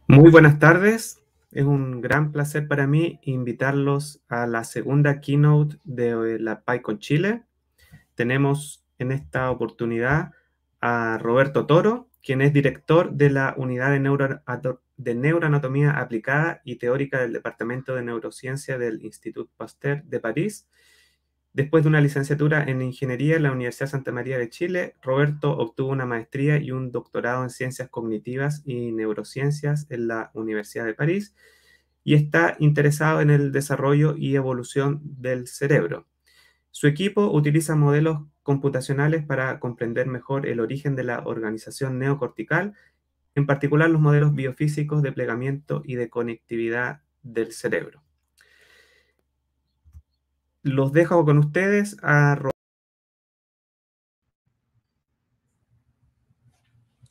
Muy buenas tardes. Es un gran placer para mí invitarlos a la segunda keynote de la PyCon Chile. Tenemos en esta oportunidad a Roberto Toro, quien es director de la Unidad de Neuroanatomía Aplicada y Teórica del Departamento de Neurociencia del Institut Pasteur de París. Después de una licenciatura en Ingeniería en la Universidad Santa María de Chile, Roberto obtuvo una maestría y un doctorado en Ciencias Cognitivas y Neurociencias en la Universidad de París y está interesado en el desarrollo y evolución del cerebro. Su equipo utiliza modelos computacionales para comprender mejor el origen de la organización neocortical, en particular los modelos biofísicos de plegamiento y de conectividad del cerebro. Los dejo con ustedes a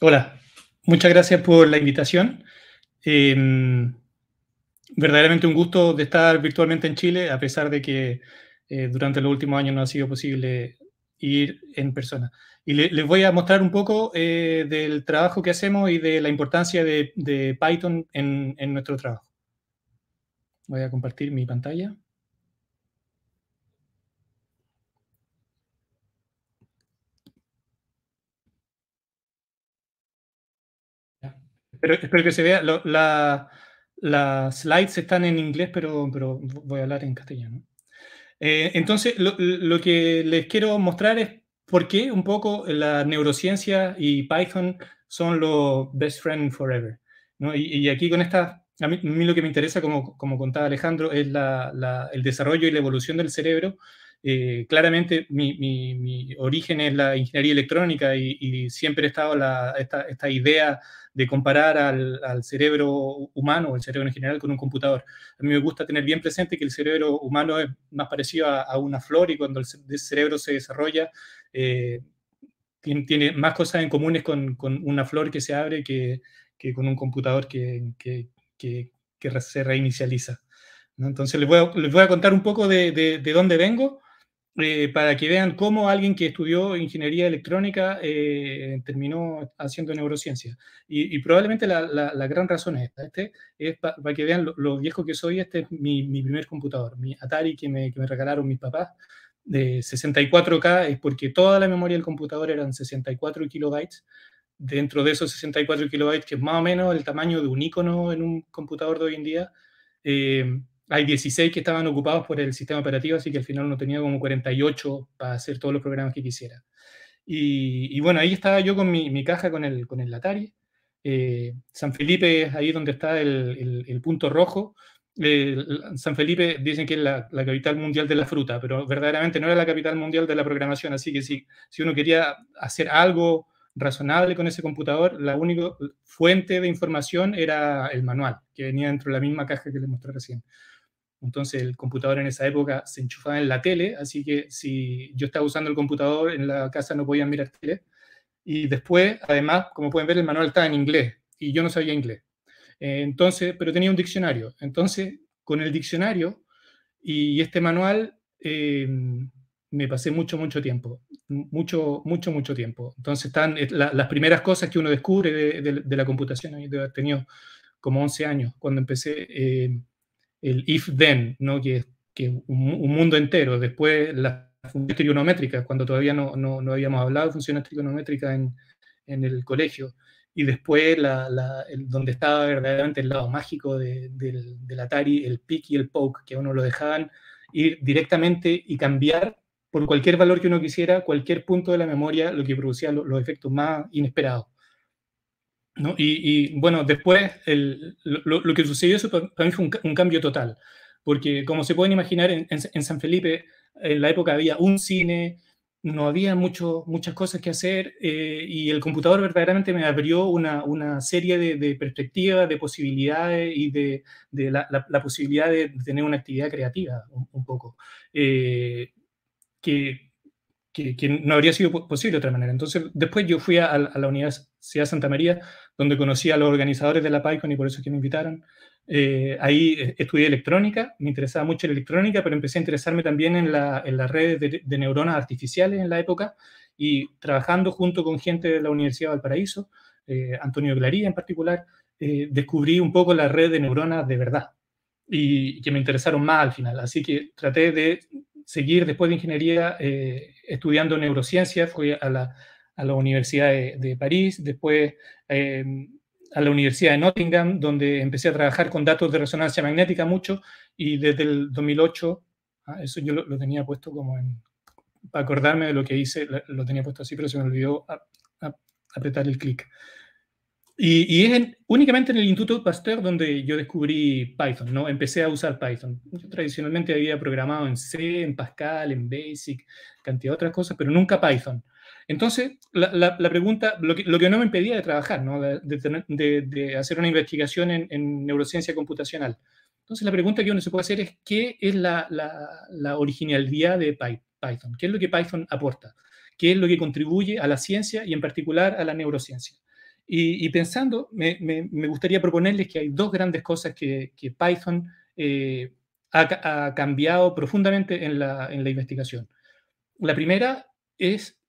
Hola, muchas gracias por la invitación. Verdaderamente un gusto de estar virtualmente en Chile, a pesar de que durante los últimos años no ha sido posible ir en persona. Y les voy a mostrar un poco del trabajo que hacemos y de la importancia de Python en nuestro trabajo. Voy a compartir mi pantalla. Espero que se vea. Las slides están en inglés, pero voy a hablar en castellano. Entonces, lo que les quiero mostrar es por qué un poco la neurociencia y Python son los best friends forever, ¿no? Y aquí con esta, a mí lo que me interesa, como contaba Alejandro, es el desarrollo y la evolución del cerebro. Claramente mi origen es la ingeniería electrónica y siempre he estado esta idea de comparar al cerebro humano, o el cerebro en general, con un computador. A mí me gusta tener bien presente que el cerebro humano es más parecido a una flor y cuando el cerebro se desarrolla, tiene más cosas en comunes con una flor que se abre que con un computador que se reinicializa, ¿no? Entonces les voy a contar un poco de dónde vengo, para que vean cómo alguien que estudió ingeniería electrónica terminó haciendo neurociencia. Y probablemente la gran razón es esta. Es para que vean lo viejo que soy. Este es mi primer computador, mi Atari que me regalaron mis papás, de 64K, es porque toda la memoria del computador eran 64 kilobytes. Dentro de esos 64 kilobytes, que es más o menos el tamaño de un icono en un computador de hoy en día, hay 16 que estaban ocupados por el sistema operativo, así que al final uno tenía como 48 para hacer todos los programas que quisiera. Y bueno, ahí estaba yo con mi caja con el Atari. San Felipe es ahí donde está el punto rojo. San Felipe dicen que es la capital mundial de la fruta, pero verdaderamente no era la capital mundial de la programación, así que si uno quería hacer algo razonable con ese computador, la única fuente de información era el manual, que venía dentro de la misma caja que les mostré recién. Entonces el computador en esa época se enchufaba en la tele, así que si yo estaba usando el computador en la casa no podían mirar tele. Y después, además, como pueden ver, el manual estaba en inglés y yo no sabía inglés. Entonces, pero tenía un diccionario. Entonces, con el diccionario y este manual, me pasé mucho tiempo. Mucho tiempo. Entonces, están las primeras cosas que uno descubre de la computación. Yo debo haber tenido como 11 años cuando empecé. El if-then, ¿no? que un mundo entero. Después las funciones trigonométricas, cuando todavía no habíamos hablado de funciones trigonométricas en el colegio. Y después donde estaba verdaderamente el lado mágico del Atari, el pick y el poke, que a uno lo dejaban ir directamente y cambiar por cualquier valor que uno quisiera, cualquier punto de la memoria, lo que producía los efectos más inesperados, ¿no? Y bueno, después lo que sucedió eso para mí fue un cambio total, porque como se pueden imaginar, en San Felipe en la época había un cine, no había muchas cosas que hacer, y el computador verdaderamente me abrió una serie de perspectivas, de posibilidades y de la posibilidad de tener una actividad creativa un poco, que, que no habría sido posible de otra manera. Entonces, después yo fui a la Universidad Santa María, donde conocí a los organizadores de la PyCon y por eso es que me invitaron. Ahí estudié electrónica, me interesaba mucho la electrónica, pero empecé a interesarme también en las redes de neuronas artificiales en la época y trabajando junto con gente de la Universidad de Valparaíso, Antonio Claría en particular, descubrí un poco la red de neuronas de verdad y que me interesaron más al final. Así que traté de seguir después de ingeniería estudiando neurociencia, fui a la Universidad de París, después a la Universidad de Nottingham, donde empecé a trabajar con datos de resonancia magnética mucho, y desde el 2008, eso yo lo tenía puesto como para acordarme de lo que hice, lo tenía puesto así, pero se me olvidó apretar el clic. Y es únicamente en el Instituto Pasteur donde yo descubrí Python, ¿no? Empecé a usar Python. Yo tradicionalmente había programado en C, en Pascal, en Basic, cantidad de otras cosas, pero nunca Python. Entonces, la pregunta, lo que no me impedía de trabajar, ¿no? de hacer una investigación en neurociencia computacional. Entonces, la pregunta que uno se puede hacer es, ¿qué es la originalidad de Python? ¿Qué es lo que Python aporta? ¿Qué es lo que contribuye a la ciencia y en particular a la neurociencia? Y pensando, me gustaría proponerles que hay dos grandes cosas que Python ha cambiado profundamente en la investigación. La primera es,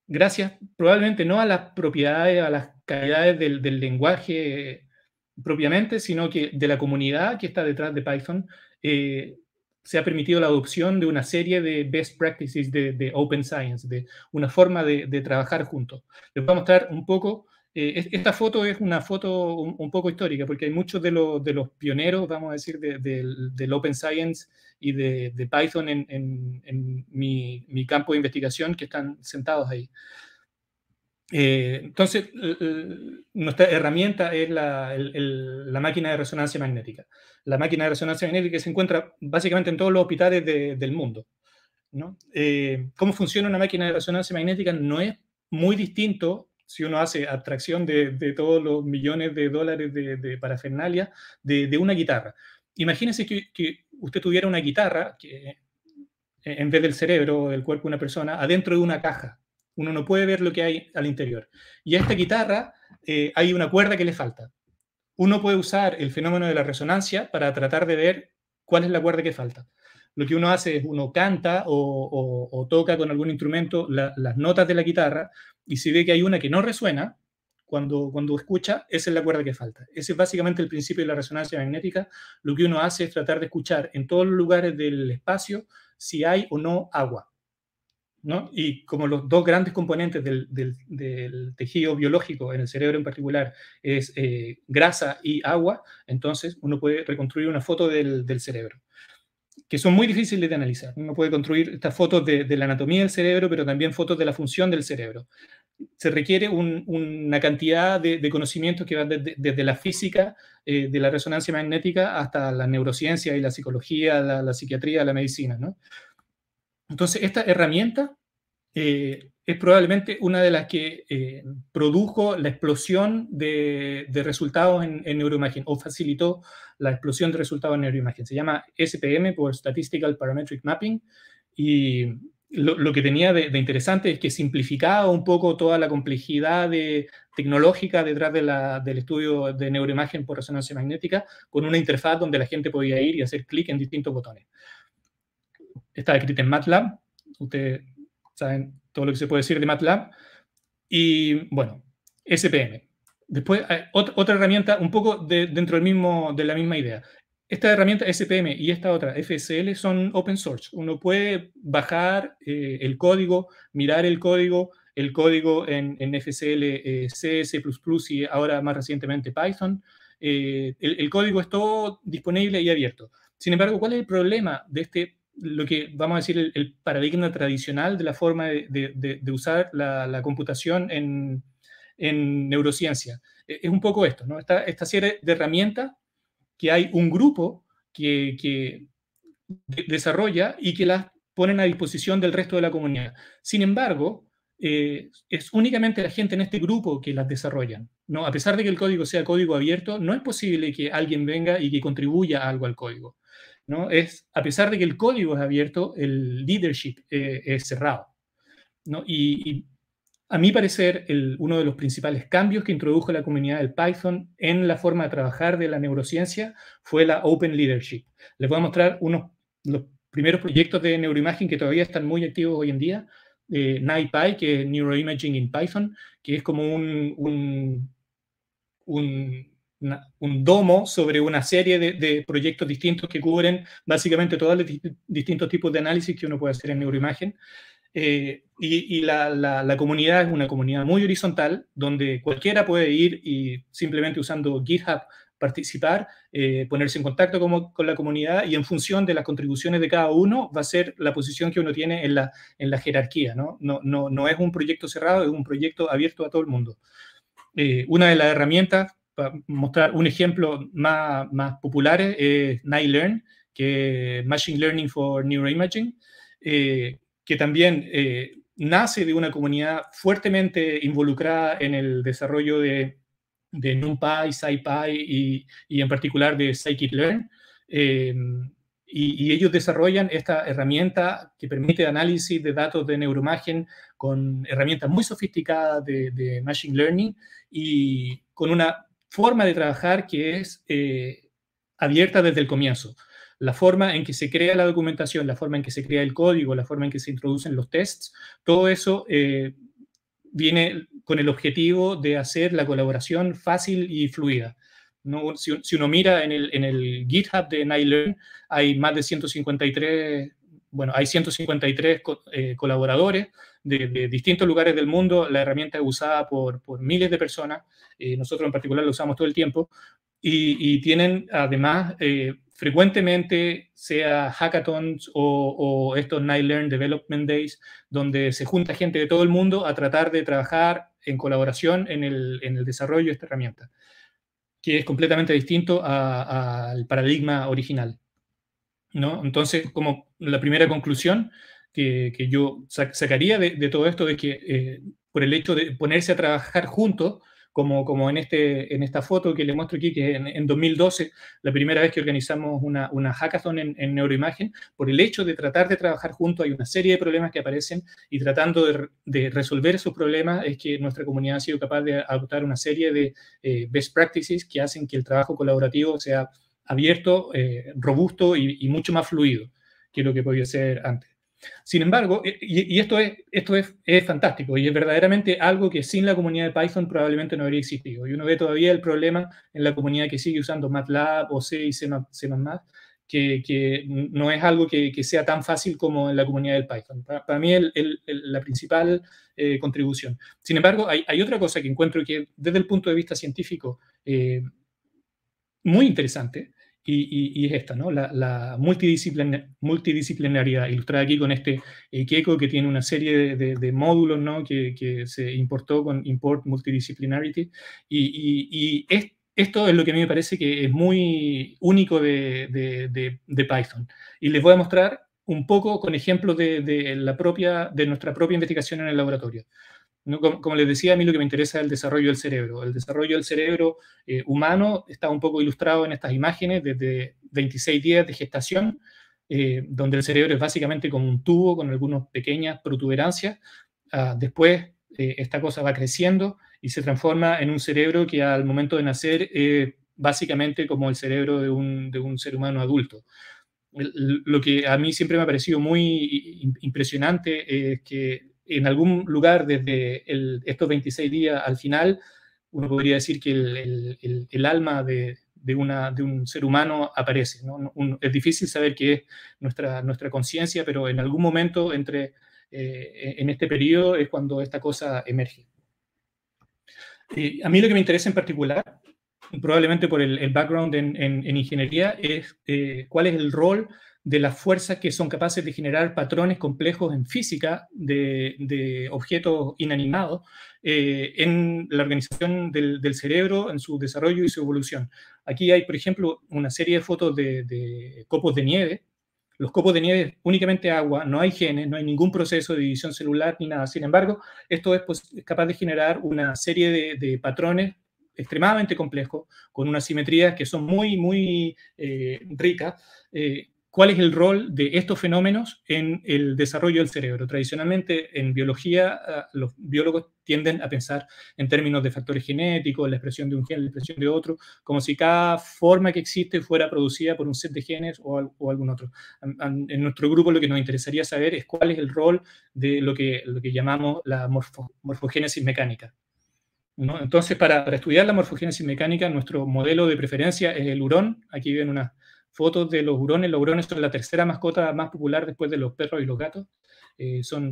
gracias probablemente no a las propiedades, a las calidades del lenguaje propiamente, sino que de la comunidad que está detrás de Python, se ha permitido la adopción de una serie de best practices de Open Science, de una forma de trabajar juntos. Les voy a mostrar un poco. Esta foto es una foto un poco histórica, porque hay muchos de los pioneros, vamos a decir, del Open Science y de Python en mi campo de investigación que están sentados ahí. Entonces, nuestra herramienta es la máquina de resonancia magnética. La máquina de resonancia magnética se encuentra básicamente en todos los hospitales del mundo, ¿no? ¿Cómo funciona una máquina de resonancia magnética? No es muy distinto si uno hace abstracción de todos los millones de dólares de parafernalia de una guitarra. Imagínense que usted tuviera una guitarra que, en vez del cerebro o del cuerpo de una persona, adentro de una caja. Uno no puede ver lo que hay al interior. Y a esta guitarra hay una cuerda que le falta. Uno puede usar el fenómeno de la resonancia para tratar de ver cuál es la cuerda que falta. Lo que uno hace es uno canta o toca con algún instrumento las notas de la guitarra, y si ve que hay una que no resuena, cuando escucha, esa es la cuerda que falta. Ese es básicamente el principio de la resonancia magnética. Lo que uno hace es tratar de escuchar en todos los lugares del espacio si hay o no agua, ¿no? Y como los dos grandes componentes del tejido biológico, en el cerebro en particular, es grasa y agua, entonces uno puede reconstruir una foto del cerebro, que son muy difíciles de analizar. Uno puede construir estas fotos de la anatomía del cerebro, pero también fotos de la función del cerebro. Se requiere una cantidad de conocimientos que van desde la física de la resonancia magnética hasta la neurociencia y la psicología, la psiquiatría, la medicina, ¿no? Entonces, esta herramienta es probablemente una de las que produjo la explosión de resultados en neuroimagen, o facilitó la explosión de resultados en neuroimagen. Se llama SPM, por Statistical Parametric Mapping, y lo que tenía de interesante es que simplificaba un poco toda la complejidad tecnológica detrás del estudio de neuroimagen por resonancia magnética, con una interfaz donde la gente podía ir y hacer clic en distintos botones. Está escrita en MATLAB. Ustedes saben todo lo que se puede decir de MATLAB. Y bueno, SPM. Después, otra herramienta un poco dentro de la misma idea. Esta herramienta SPM y esta otra FSL son open source. Uno puede bajar el código, mirar el código en FSL, C, C++ y ahora más recientemente Python. El código es todo disponible y abierto. Sin embargo, ¿cuál es el problema de lo que vamos a decir el paradigma tradicional de la forma de usar la computación en neurociencia? Es un poco esto, ¿no? Esta serie de herramientas que hay un grupo que desarrolla y que las ponen a disposición del resto de la comunidad. Sin embargo, es únicamente la gente en este grupo que las desarrollan, ¿no? A pesar de que el código sea código abierto, no es posible que alguien venga y que contribuya algo al código, ¿no? A pesar de que el código es abierto, el leadership es cerrado, ¿no? Y a mi parecer, uno de los principales cambios que introdujo la comunidad del Python en la forma de trabajar de la neurociencia fue la Open Leadership. Les voy a mostrar los primeros proyectos de neuroimagen que todavía están muy activos hoy en día. NiPy, que es Neuroimaging in Python, que es como un domo sobre una serie de proyectos distintos que cubren básicamente todos los distintos tipos de análisis que uno puede hacer en neuroimagen. Y la comunidad es una comunidad muy horizontal, donde cualquiera puede ir y simplemente usando GitHub participar, ponerse en contacto con la comunidad, y en función de las contribuciones de cada uno va a ser la posición que uno tiene en la jerarquía, ¿no? No es un proyecto cerrado, es un proyecto abierto a todo el mundo. Una de las herramientas, para mostrar un ejemplo más popular, es NiLearn, que es Machine Learning for Neuroimaging, que también nace de una comunidad fuertemente involucrada en el desarrollo de NumPy, SciPy y en particular de Scikit-learn. Y ellos desarrollan esta herramienta que permite análisis de datos de neuroimagen con herramientas muy sofisticadas de Machine Learning y con una forma de trabajar que es abierta desde el comienzo. La forma en que se crea la documentación, la forma en que se crea el código, la forma en que se introducen los tests, todo eso viene con el objetivo de hacer la colaboración fácil y fluida. ¿No? Si uno mira en el GitHub de NiLearn, hay más de 153, bueno, hay 153 colaboradores de distintos lugares del mundo. La herramienta es usada por miles de personas. Nosotros en particular la usamos todo el tiempo. Y tienen además frecuentemente, sea hackathons o estos NiLearn Development Days, donde se junta gente de todo el mundo a tratar de trabajar en colaboración en el desarrollo de esta herramienta, que es completamente distinto al paradigma original, ¿no? Entonces, como la primera conclusión que yo sacaría de todo esto es que por el hecho de ponerse a trabajar juntos, como en esta foto que le muestro aquí, que en 2012, la primera vez que organizamos una hackathon en neuroimagen, por el hecho de tratar de trabajar juntos hay una serie de problemas que aparecen, y tratando de resolver esos problemas es que nuestra comunidad ha sido capaz de adoptar una serie de best practices que hacen que el trabajo colaborativo sea abierto, robusto y mucho más fluido que lo que podía ser antes. Sin embargo, y esto es fantástico, y es verdaderamente algo que sin la comunidad de Python probablemente no habría existido. Y uno ve todavía el problema en la comunidad que sigue usando MATLAB o C y C++, que no es algo que sea tan fácil como en la comunidad del Python. Para mí la principal contribución. Sin embargo, hay otra cosa que encuentro que desde el punto de vista científico muy interesante, y es esta, ¿no? La multidisciplinariedad, ilustrada aquí con este Keiko, que tiene una serie de módulos, ¿no? que se importó con Import Multidisciplinarity, y esto es lo que a mí me parece que es muy único de Python. Y les voy a mostrar un poco con ejemplos de nuestra propia investigación en el laboratorio. ¿No? Como les decía, a mí lo que me interesa es el desarrollo del cerebro. El desarrollo del cerebro humano está un poco ilustrado en estas imágenes desde 26 días de gestación, donde el cerebro es básicamente como un tubo con algunas pequeñas protuberancias. Después esta cosa va creciendo y se transforma en un cerebro que al momento de nacer básicamente como el cerebro de un ser humano adulto. Lo que a mí siempre me ha parecido muy impresionante es que en algún lugar desde estos 26 días al final, uno podría decir que el alma de un ser humano aparece, ¿no? Es difícil saber qué es nuestra conciencia, pero en algún momento en este periodo es cuando esta cosa emerge. A mí lo que me interesa en particular, probablemente por el background en ingeniería, es cuál es el rol de las fuerzas que son capaces de generar patrones complejos en física de objetos inanimados en la organización del cerebro, en su desarrollo y su evolución. Aquí hay, por ejemplo, una serie de fotos de copos de nieve. Los copos de nieve es únicamente agua, no hay genes, no hay ningún proceso de división celular ni nada. Sin embargo, esto es capaz de generar una serie de patrones extremadamente complejos, con unas simetrías que son muy, muy ricas. ¿Cuál es el rol de estos fenómenos en el desarrollo del cerebro? Tradicionalmente, en biología, los biólogos tienden a pensar en términos de factores genéticos, la expresión de un gen, la expresión de otro, como si cada forma que existe fuera producida por un set de genes o algún otro. En nuestro grupo lo que nos interesaría saber es cuál es el rol de lo que llamamos la morfogénesis mecánica. ¿no? Entonces, para estudiar la morfogénesis mecánica, nuestro modelo de preferencia es el hurón. Aquí ven unas fotos de los hurones. Los hurones son la tercera mascota más popular después de los perros y los gatos. Son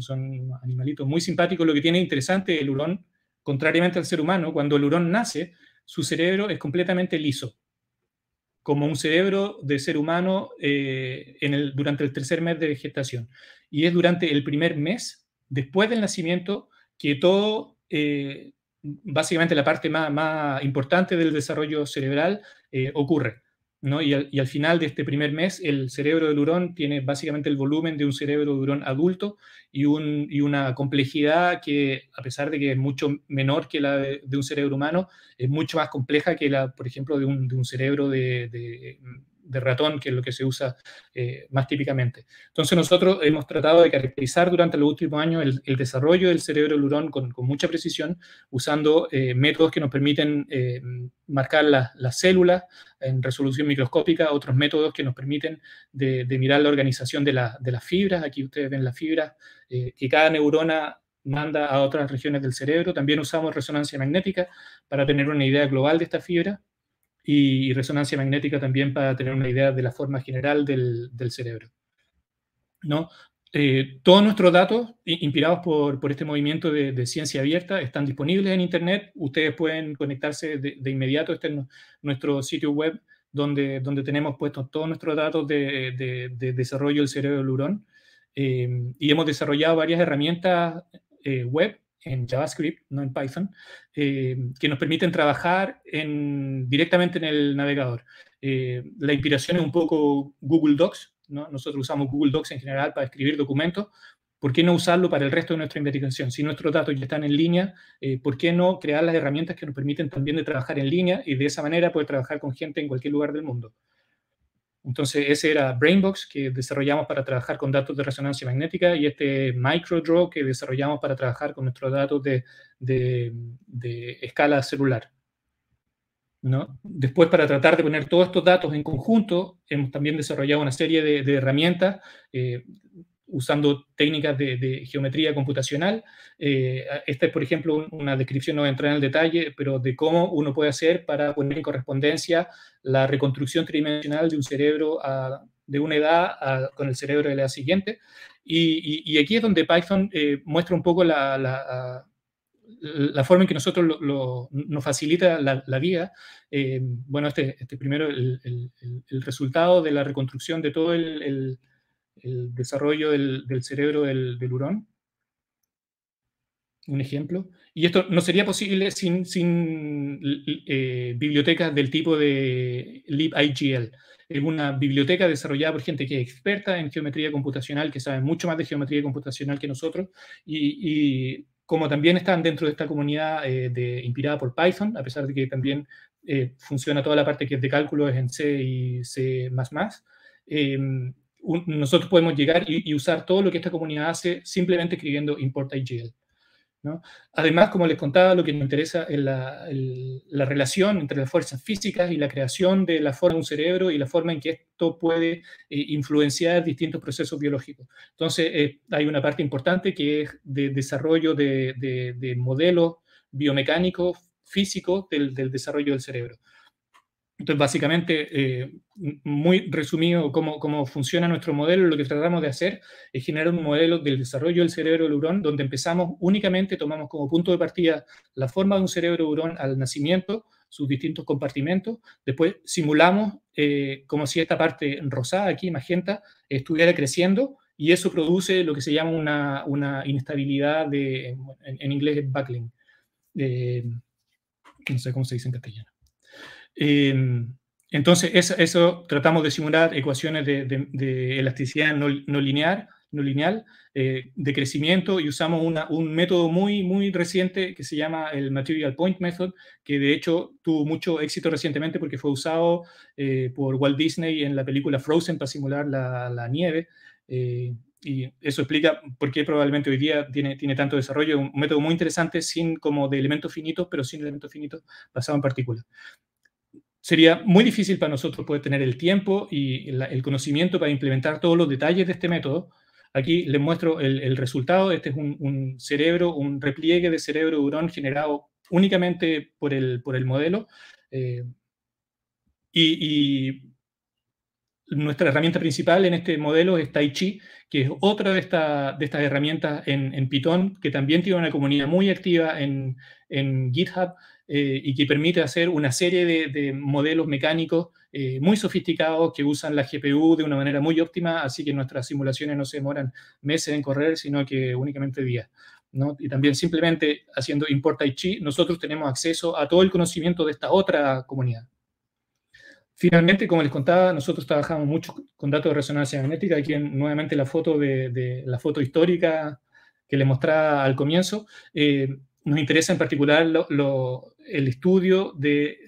animalitos muy simpáticos. Lo que tiene interesante el hurón, contrariamente al ser humano, cuando el hurón nace, su cerebro es completamente liso, como un cerebro de ser humano durante el tercer mes de gestación. Y es durante el primer mes, después del nacimiento, que todo, básicamente la parte más importante del desarrollo cerebral ocurre, ¿no? Y al final de este primer mes, el cerebro del hurón tiene básicamente el volumen de un cerebro de hurón adulto y una complejidad que, a pesar de que es mucho menor que la de un cerebro humano, es mucho más compleja que la, por ejemplo, de un cerebro de ratón, que es lo que se usa más típicamente. Entonces nosotros hemos tratado de caracterizar durante los últimos años el desarrollo del cerebro del hurón con mucha precisión, usando métodos que nos permiten marcar las células en resolución microscópica, otros métodos que nos permiten de mirar la organización de las fibras. Aquí ustedes ven las fibras que cada neurona manda a otras regiones del cerebro. También usamos resonancia magnética para tener una idea global de esta fibra, y resonancia magnética también para tener una idea de la forma general del cerebro, ¿no? Todos nuestros datos, inspirados por este movimiento de ciencia abierta, están disponibles en Internet. Ustedes pueden conectarse de inmediato. Este es nuestro sitio web, donde tenemos puestos todos nuestros datos de desarrollo del cerebro del hurón. Y hemos desarrollado varias herramientas web en JavaScript, no en Python, que nos permiten trabajar directamente en el navegador. La inspiración es un poco Google Docs, ¿no? Nosotros usamos Google Docs en general para escribir documentos. ¿Por qué no usarlo para el resto de nuestra investigación? Si nuestros datos ya están en línea, ¿por qué no crear las herramientas que nos permiten también de trabajar en línea y de esa manera poder trabajar con gente en cualquier lugar del mundo? Entonces, ese era Brainbox, que desarrollamos para trabajar con datos de resonancia magnética, y este MicroDraw, que desarrollamos para trabajar con nuestros datos de escala celular, ¿no? Después, para tratar de poner todos estos datos en conjunto, hemos también desarrollado una serie de herramientas usando técnicas de geometría computacional. Esta es, por ejemplo, una descripción, no voy a entrar en el detalle, pero de cómo uno puede hacer para poner en correspondencia la reconstrucción tridimensional de un cerebro de una edad con el cerebro de la edad siguiente. Y aquí es donde Python muestra un poco la forma en que nosotros nos facilita la vida. Bueno, este primero, el resultado de la reconstrucción de todo el desarrollo del cerebro del hurón, un ejemplo. Y esto no sería posible sin bibliotecas del tipo de libIGL. Es una biblioteca desarrollada por gente que es experta en geometría computacional, que sabe mucho más de geometría computacional que nosotros, y como también están dentro de esta comunidad inspirada por Python, a pesar de que también funciona toda la parte que es de cálculo es en C y C++, nosotros podemos llegar y usar todo lo que esta comunidad hace simplemente escribiendo import IGL, ¿no? Además, como les contaba, lo que nos interesa es la relación entre las fuerzas físicas y la creación de la forma de un cerebro y la forma en que esto puede influenciar distintos procesos biológicos. Entonces, hay una parte importante que es de desarrollo de modelos biomecánicos, físicos del desarrollo del cerebro. Entonces, básicamente, muy resumido cómo funciona nuestro modelo, lo que tratamos de hacer es generar un modelo del desarrollo del cerebro del hurón, donde empezamos únicamente, tomamos como punto de partida la forma de un cerebro de hurón al nacimiento, sus distintos compartimentos, después simulamos como si esta parte rosada aquí, magenta, estuviera creciendo, y eso produce lo que se llama una inestabilidad en inglés es buckling, no sé cómo se dice en castellano. Entonces, eso tratamos de simular ecuaciones de elasticidad no lineal, de crecimiento, y usamos un método muy reciente que se llama el Material Point Method, que de hecho tuvo mucho éxito recientemente porque fue usado por Walt Disney en la película Frozen para simular la nieve. Y eso explica por qué probablemente hoy día tiene tanto desarrollo. Un método muy interesante, como de elementos finitos, pero sin elementos finitos basado en partículas. Sería muy difícil para nosotros poder tener el tiempo y el conocimiento para implementar todos los detalles de este método. Aquí les muestro el resultado. Este es un cerebro, un repliegue de cerebro de hurón generado únicamente por el modelo. Y nuestra herramienta principal en este modelo es TaiChi, que es otra de estas herramientas en Python, que también tiene una comunidad muy activa en GitHub y que permite hacer una serie de modelos mecánicos muy sofisticados que usan la GPU de una manera muy óptima, así que nuestras simulaciones no se demoran meses en correr, sino que únicamente días, ¿no? Y también simplemente haciendo import TaiChi, nosotros tenemos acceso a todo el conocimiento de esta otra comunidad. Finalmente, como les contaba, nosotros trabajamos mucho con datos de resonancia magnética. Aquí nuevamente la foto de la foto histórica que les mostraba al comienzo. Nos interesa en particular el estudio de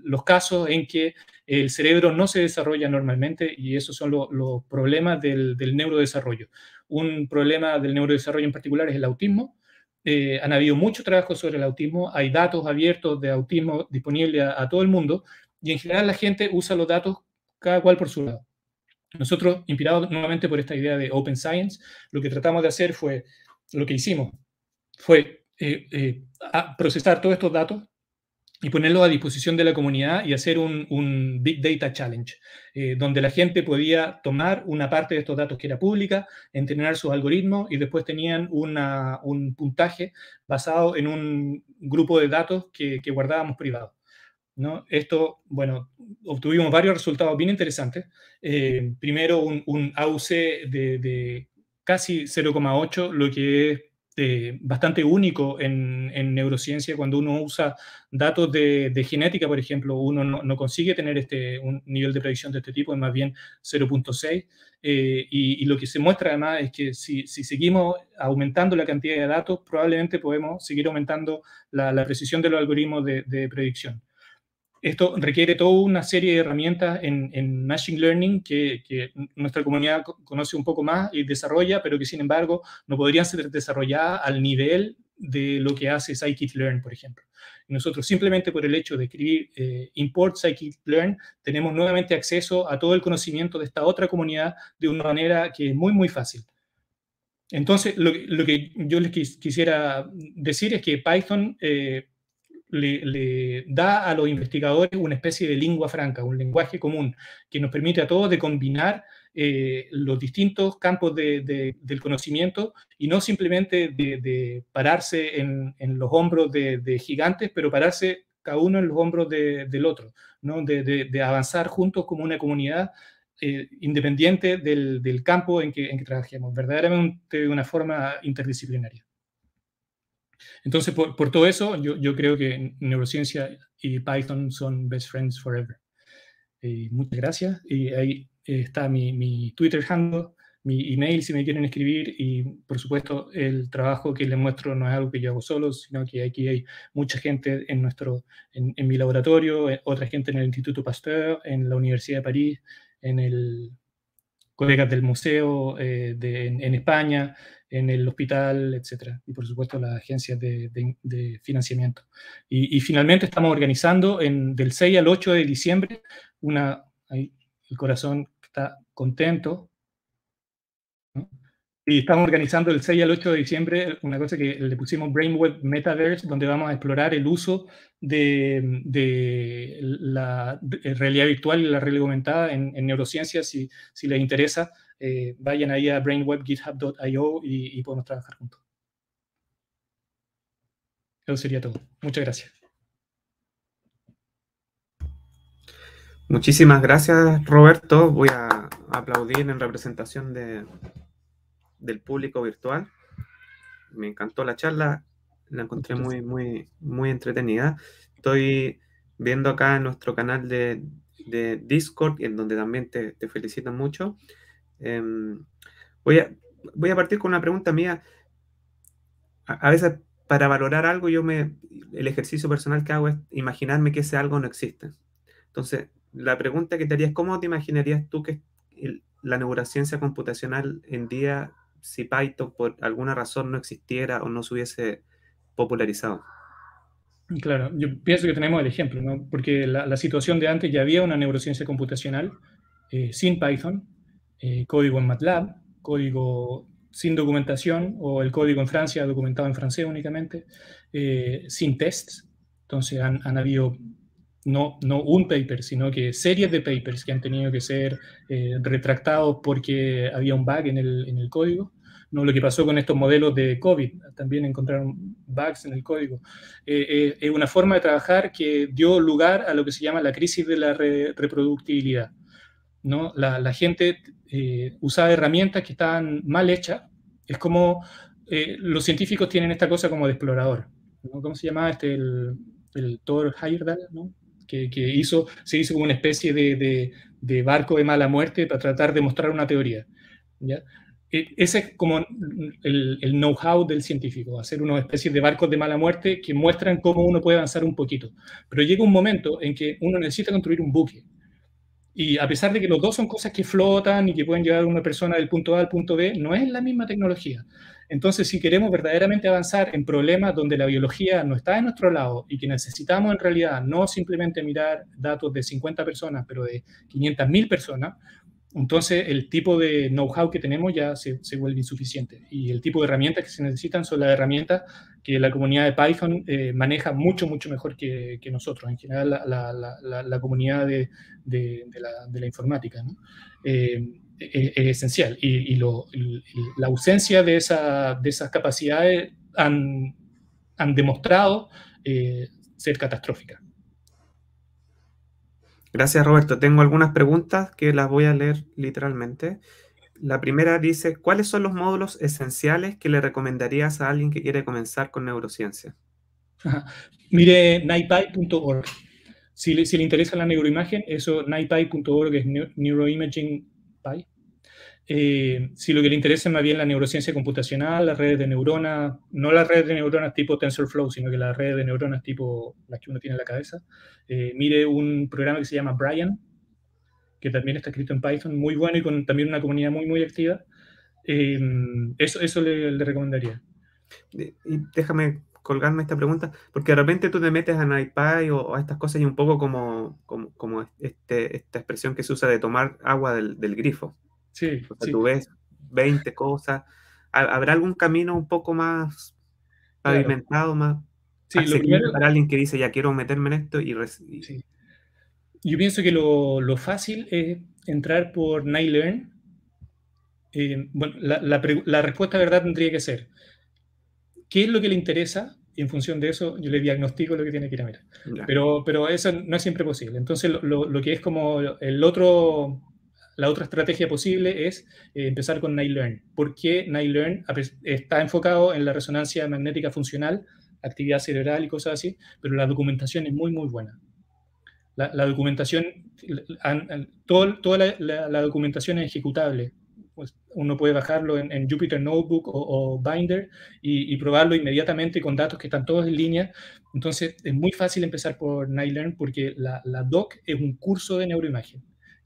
los casos en que el cerebro no se desarrolla normalmente, y esos son los problemas del neurodesarrollo. Un problema del neurodesarrollo en particular es el autismo. Han habido mucho trabajo sobre el autismo, hay datos abiertos de autismo disponibles a todo el mundo, y en general la gente usa los datos cada cual por su lado. Nosotros, inspirados nuevamente por esta idea de Open Science, lo que tratamos de hacer fue, lo que hicimos fue procesar todos estos datos y ponerlos a disposición de la comunidad y hacer un Big Data Challenge, donde la gente podía tomar una parte de estos datos que era pública, entrenar sus algoritmos y después tenían un puntaje basado en un grupo de datos que guardábamos privados, ¿no? Esto, bueno, obtuvimos varios resultados bien interesantes. Primero, un AUC de casi 0,8, lo que es bastante único en neurociencia. Cuando uno usa datos de genética, por ejemplo, uno no consigue tener un nivel de predicción de este tipo, es más bien 0,6. Y lo que se muestra además es que si seguimos aumentando la cantidad de datos, probablemente podemos seguir aumentando la precisión de los algoritmos de predicción. Esto requiere toda una serie de herramientas en Machine Learning que nuestra comunidad conoce un poco más y desarrolla, pero que sin embargo no podrían ser desarrolladas al nivel de lo que hace Scikit-learn, por ejemplo. Y nosotros simplemente por el hecho de escribir import Scikit-learn tenemos nuevamente acceso a todo el conocimiento de esta otra comunidad de una manera que es muy, muy fácil. Entonces, lo que yo les quisiera decir es que Python le da a los investigadores una especie de lengua franca, un lenguaje común, que nos permite a todos de combinar los distintos campos del conocimiento y no simplemente de pararse en los hombros de gigantes, pero pararse cada uno en los hombros del otro, ¿no? De avanzar juntos como una comunidad independiente del campo en que trabajemos, verdaderamente de una forma interdisciplinaria. Entonces, por todo eso, yo creo que neurociencia y Python son best friends forever. Muchas gracias. Y ahí está mi Twitter handle, mi email si me quieren escribir, y por supuesto el trabajo que les muestro no es algo que yo hago solo, sino que aquí hay mucha gente en mi laboratorio, otra gente en el Instituto Pasteur, en la Universidad de París, colegas del museo en España, en el hospital, etcétera, y por supuesto las agencias de financiamiento. Y finalmente estamos organizando del 6 al 8 de diciembre ahí el corazón está contento, ¿no? Y estamos organizando el 6 al 8 de diciembre una cosa que le pusimos Brainweb Metaverse, donde vamos a explorar el uso de la realidad virtual y la realidad aumentada en neurociencias. Si les interesa, vayan ahí a brainwebgithub.io y podemos trabajar juntos. Eso sería todo. Muchas gracias. Muchísimas gracias, Roberto. Voy a aplaudir en representación del público virtual. Me encantó la charla, la encontré muy, muy, muy entretenida. Estoy viendo acá en nuestro canal de Discord, en donde también te felicitan mucho. Voy a partir con una pregunta mía. A veces, para valorar algo, el ejercicio personal que hago es imaginarme que ese algo no existe. Entonces, la pregunta que te haría es, ¿cómo te imaginarías tú que la neurociencia computacional en día, si Python por alguna razón no existiera o no se hubiese popularizado? Claro, yo pienso que tenemos el ejemplo, ¿no? Porque la situación de antes ya había una neurociencia computacional sin Python, código en MATLAB, código sin documentación, o el código en Francia documentado en francés únicamente, sin tests. Entonces han habido no un paper, sino que series de papers que han tenido que ser retractados porque había un bug en el código. ¿No? Lo que pasó con estos modelos de COVID, también encontraron bugs en el código. Es una forma de trabajar que dio lugar a lo que se llama la crisis de la reproductibilidad. ¿No? La gente usaba herramientas que estaban mal hechas. Es como los científicos tienen esta cosa como de explorador, ¿no? ¿Cómo se llama el Thor Heyerdahl, ¿no? Se hizo como una especie de barco de mala muerte para tratar de mostrar una teoría, ¿ya? Ese es como el know-how del científico, hacer una especie de barcos de mala muerte que muestran cómo uno puede avanzar un poquito. Pero llega un momento en que uno necesita construir un buque. Y a pesar de que los dos son cosas que flotan y que pueden llevar a una persona del punto A al punto B, no es la misma tecnología. Entonces, si queremos verdaderamente avanzar en problemas donde la biología no está de nuestro lado y que necesitamos en realidad no simplemente mirar datos de 50 personas, pero de 500.000 personas, entonces el tipo de know-how que tenemos ya se vuelve insuficiente. Y el tipo de herramientas que se necesitan son las herramientas que la comunidad de Python maneja mucho, mucho mejor que nosotros, en general la comunidad de la informática, ¿no? Es esencial. Y la ausencia de esas capacidades han demostrado ser catastróficas. Gracias, Roberto. Tengo algunas preguntas que las voy a leer literalmente. La primera dice, ¿cuáles son los módulos esenciales que le recomendarías a alguien que quiere comenzar con neurociencia? Mire NiPy.org. Si le interesa la neuroimagen, eso NiPy.org es Neuroimaging Pi. Si lo que le interesa es más bien la neurociencia computacional, las redes de neuronas, no las redes de neuronas tipo TensorFlow, sino que las redes de neuronas tipo las que uno tiene en la cabeza, mire un programa que se llama Brian, que también está escrito en Python, muy bueno y con también una comunidad muy, muy activa. Eso le recomendaría. Y déjame colgarme esta pregunta, porque de repente tú te metes a NiPy o a estas cosas y un poco como esta expresión que se usa de tomar agua del grifo. Sí, O sea, sí, tú ves 20 cosas. ¿Habrá algún camino un poco más claro. pavimentado, más Sí, lo asequible primero, para alguien que dice, ya quiero meterme en esto sí. Yo pienso que lo fácil es entrar por NiLearn. Bueno, la respuesta de verdad tendría que ser, ¿qué es lo que le interesa? Y en función de eso yo le diagnostico lo que tiene que ir a mirar. ya. Pero eso no es siempre posible. Entonces lo que es como la otra estrategia posible es empezar con NiLearn. ¿Por qué NiLearn está enfocado en la resonancia magnética funcional, actividad cerebral y cosas así? Pero la documentación es muy, muy buena. La documentación, toda la documentación es ejecutable. Pues uno puede bajarlo en Jupyter Notebook o Binder y probarlo inmediatamente con datos que están todos en línea. Entonces es muy fácil empezar por NiLearn porque la doc es un curso de neuroimagen.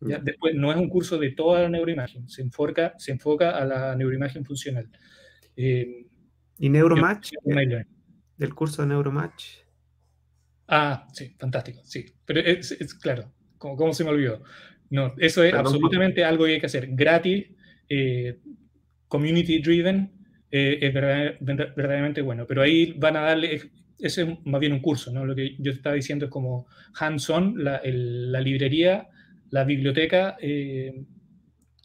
¿Ya? Después no es un curso de toda la neuroimagen, se enfoca a la neuroimagen funcional. ¿Y Neuromatch? NiLearn. ¿Del curso de Neuromatch? Ah, sí, fantástico, sí. Pero es claro, ¿cómo se me olvidó? No, eso es Perdón. absolutamente algo que hay que hacer. Gratis, community driven, es verdaderamente bueno. Pero ahí van a darle, ese es más bien un curso, ¿no? Lo que yo te estaba diciendo es como hands-on, la librería, la biblioteca, que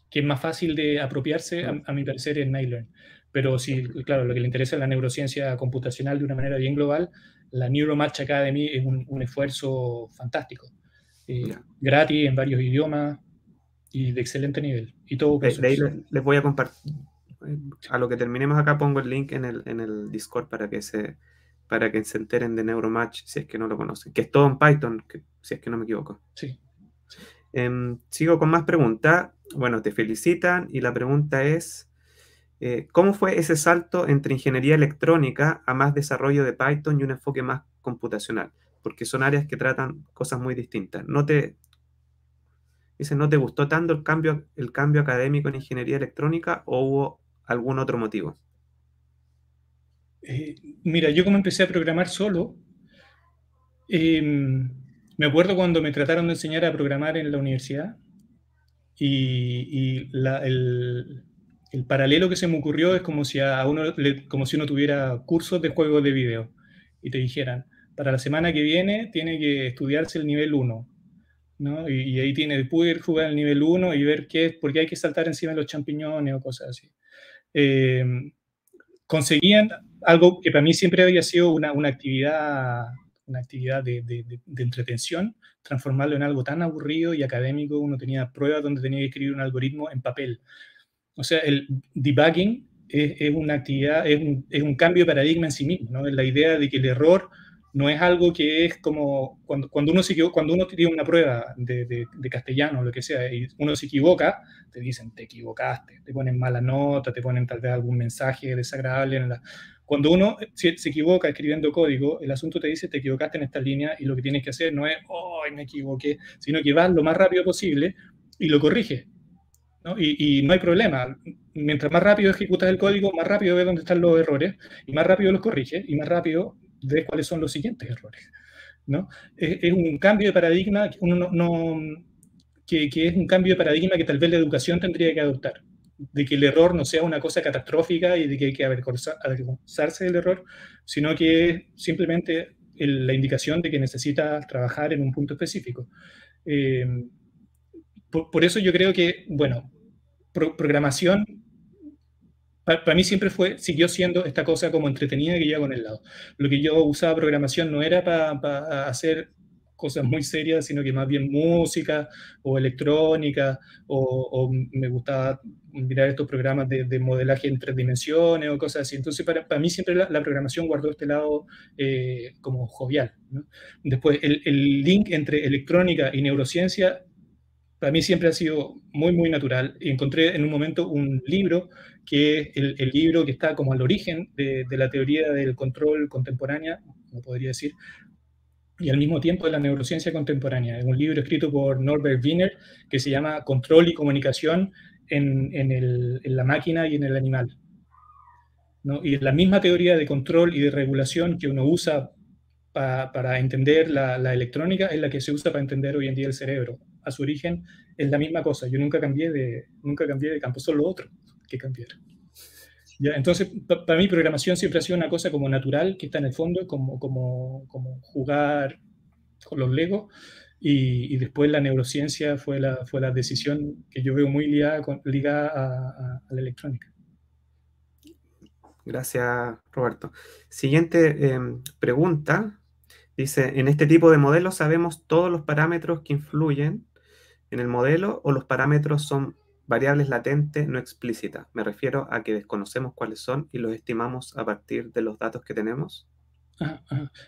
es más fácil de apropiarse, a mi parecer, es NiLearn. Pero sí, claro, lo que le interesa es la neurociencia computacional de una manera bien global, la Neuromatch Academy es un esfuerzo fantástico. Gratis, en varios idiomas y de excelente nivel. Y todo open De ahí source. les voy a compartir. A lo que terminemos acá pongo el link en el Discord para que se enteren de Neuromatch si es que no lo conocen. Que es todo en Python, si es que no me equivoco. Sí. Sigo con más preguntas. Bueno, te felicitan y la pregunta es, ¿cómo fue ese salto entre ingeniería electrónica a más desarrollo de Python y un enfoque más computacional? Porque son áreas que tratan cosas muy distintas. ¿No te gustó tanto el cambio académico en ingeniería electrónica o hubo algún otro motivo? Mira, yo como empecé a programar solo, me acuerdo cuando me trataron de enseñar a programar en la universidad y El paralelo que se me ocurrió es como si a uno, como si uno tuviera cursos de juegos de video y te dijeran, para la semana que viene tiene que estudiarse el nivel 1, ¿no? Y ahí tiene, poder jugar el nivel 1 y ver qué es, porque hay que saltar encima de los champiñones o cosas así. Conseguían algo que para mí siempre había sido una actividad de entretención, transformarlo en algo tan aburrido y académico. Uno tenía pruebas donde tenía que escribir un algoritmo en papel. O sea, el debugging es una actividad, es un cambio de paradigma en sí mismo, ¿no? Es la idea de que el error no es algo que es como cuando uno tiene una prueba de castellano o lo que sea y uno se equivoca, te dicen te equivocaste, te ponen mala nota, te ponen tal vez algún mensaje desagradable. Cuando uno se equivoca escribiendo código, el asunto te dice te equivocaste en esta línea y lo que tienes que hacer no es, oh, me equivoqué, sino que vas lo más rápido posible y lo corriges, ¿no? Y no hay problema. Mientras más rápido ejecutas el código, más rápido ves dónde están los errores, y más rápido los corriges, y más rápido ves cuáles son los siguientes errores, ¿no? Es un cambio de paradigma que, que es un cambio de paradigma que tal vez la educación tendría que adoptar, de que el error no sea una cosa catastrófica y de que hay que avergonzarse del error, sino que es simplemente la indicación de que necesita trabajar en un punto específico. Por eso yo creo que, bueno, programación para mí siempre siguió siendo esta cosa como entretenida que lleva con el lado. Lo que yo usaba programación no era para hacer cosas muy serias, sino que más bien música o electrónica, o me gustaba mirar estos programas de modelaje en 3 dimensiones o cosas así. Entonces, para mí siempre la programación guardó este lado como jovial, ¿no? Después, el link entre electrónica y neurociencia para mí siempre ha sido muy, muy natural. Y encontré en un momento un libro que es el libro que está como al origen de la teoría del control contemporánea, como podría decir, y al mismo tiempo de la neurociencia contemporánea. Es un libro escrito por Norbert Wiener que se llama Control y comunicación en la máquina y en el animal, ¿no? Y la misma teoría de control y de regulación que uno usa para entender la electrónica es la que se usa para entender hoy en día el cerebro. A su origen es la misma cosa. Yo nunca cambié de campo, solo otro que cambiar. ¿Ya? Entonces, para mí programación siempre ha sido una cosa como natural, que está en el fondo, como jugar con los Legos, y después la neurociencia fue la decisión que yo veo muy ligada a la electrónica. Gracias, Roberto. Siguiente pregunta. Dice, ¿en este tipo de modelos sabemos todos los parámetros que influyen en el modelo o los parámetros son variables latentes no explícitas? Me refiero a que desconocemos cuáles son y los estimamos a partir de los datos que tenemos.